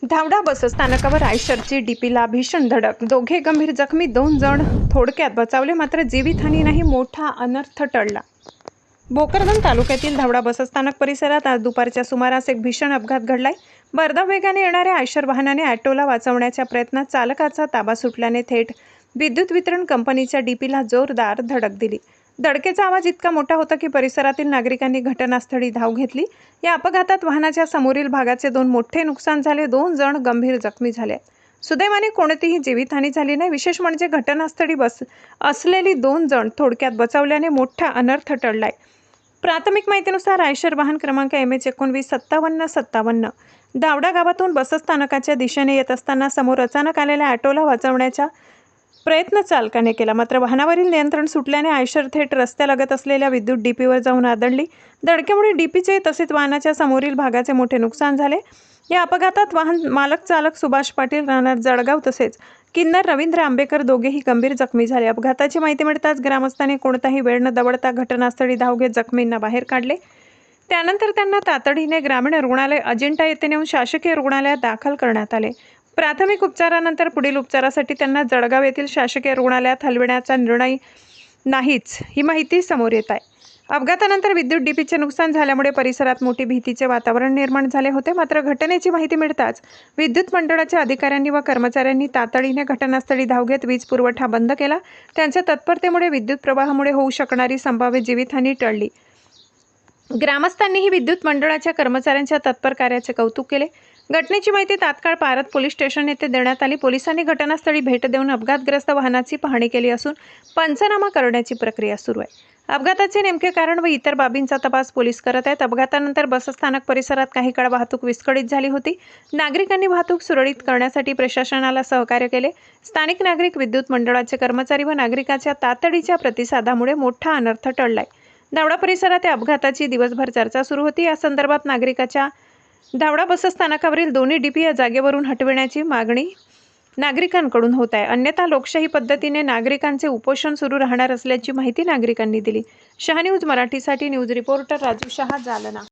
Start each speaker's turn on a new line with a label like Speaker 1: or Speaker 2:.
Speaker 1: धावडा बस स्थानकावर आयशरची डीपीला भीषण धडक, दोघे गंभीर जखमी, 2 जण थोडक्यात बचावले, मात्र जीवितहानी नाही, मोठा अनर्थ टळला. भोकरदन तालुक्यातील धावडा बसस्थानक परिसरात आज दुपारच्या सुमारास एक भीषण अपघात घडलाय. भरधाव वेगाने येणाऱ्या आयशर वाहनाने ऑटोला वाचवण्याच्या प्रयत्नात चालकाचा ताबा सुटल्याने थेट विद्युत वितरण कंपनीच्या डीपीला जोरदार धडक दिली. धडकेचा आवाज इतका मोठा होता की परिसरातील नागरिकांनी घटनास्थळी धाव घेतली. या अपघातात वाहनाच्या समोरील भागाचे 2 मोठे नुकसान झाले, 2 जण गंभीर जखमी झाले. सुदैवाने कोणतीही जीवितहानी झाली नाही. विशेष म्हणजे घटनास्थळी असलेली 2 जण थोडक्यात बचावल्याने मोठा अनर्थ टळलाय. प्राथमिक माहितीनुसार आयशर वाहन क्रमांक MH195757 धावडा गावातून बसस्थानकाच्या दिशेने येत असताना समोर अचानक आलेल्या ऑटोला वाचवण्याचा प्रयत्न चालकाने केला, मात्र वाहनावरील नियंत्रण सुटल्याने आयशर थेट रस्त्यालगत असलेल्या विद्युत डीपीवर जाऊन आदळली. धडकेमुळे डीपीचे तसेच वाहनाच्या समोरील भागाचे मोठे नुकसान झाले. या अपघातात वाहन मालक चालक सुभाष पाटील राहणार जळगाव तसेच किन्नर रवींद्र आंबेकर दोघेही गंभीर जखमी झाले. अपघाताची माहिती मिळताच ग्रामस्थांनी कोणताही वेळ न दवडता घटनास्थळी धाव घेत जखमींना बाहेर काढले. त्यानंतर त्यांना तातडीने ग्रामीण रुग्णालय अजिंठा येथे नेऊन शासकीय रुग्णालयात दाखल करण्यात आले. प्राथमिक उपचारानंतर पुढील उपचारासाठी त्यांना जळगाव येथील शासकीय रुग्णालयात हलविण्याचा निर्णय नाहीच, ही माहिती समोर येत आहे. अपघातानंतर विद्युत डीपीचे नुकसान झाल्यामुळे परिसरात मोठी भीतीचे वातावरण निर्माण झाले होते. मात्र घटनेची माहिती मिळताच विद्युत मंडळाच्या अधिकाऱ्यांनी व कर्मचाऱ्यांनी तातडीने घटनास्थळी धाव घेत वीज पुरवठा बंद केला. त्यांच्या तत्परतेमुळे विद्युत प्रवाहामुळे होऊ शकणारी संभाव्य जीवितहानी टळली. ग्रामस्थांनीही विद्युत मंडळाच्या कर्मचाऱ्यांच्या तत्पर कार्याचे कौतुक केले. घटनेची माहिती तात्काळ पारत पोलीस स्टेशन येथे देण्यात आली. पोलिसांनी घटनास्थळी भेट देऊन अपघातग्रस्त वाहनाची पाहणी केली असून पंचनामा करण्याची प्रक्रिया सुरू आहे. अपघाताचे नेमके कारण व इतर बाबींचा तपास पोलीस करत आहेत. अपघातानंतर बसस्थानक परिसरात काही काळ वाहतूक विस्कळीत झाली होती. नागरिकांनी वाहतूक सुरळीत करण्यासाठी प्रशासनाला सहकार्य केले. स्थानिक नागरिक, विद्युत मंडळाचे कर्मचारी व नागरिकांच्या तातडीच्या प्रतिसादामुळे मोठा अनर्थ टळलाय. धावडा परिसरात या अपघाताची दिवसभर चर्चा सुरू होती. या संदर्भात नागरिकाच्या धावडा बसस्थानकावरील दोन्ही डीपी या जागेवरून हटविण्याची मागणी नागरिकांकडून होत आहे. अन्यथा लोकशाही पद्धतीने नागरिकांचे उपोषण सुरू राहणार असल्याची माहिती नागरिकांनी दिली. शहा न्यूज मराठीसाठी न्यूज रिपोर्टर राजू शहा, जालना.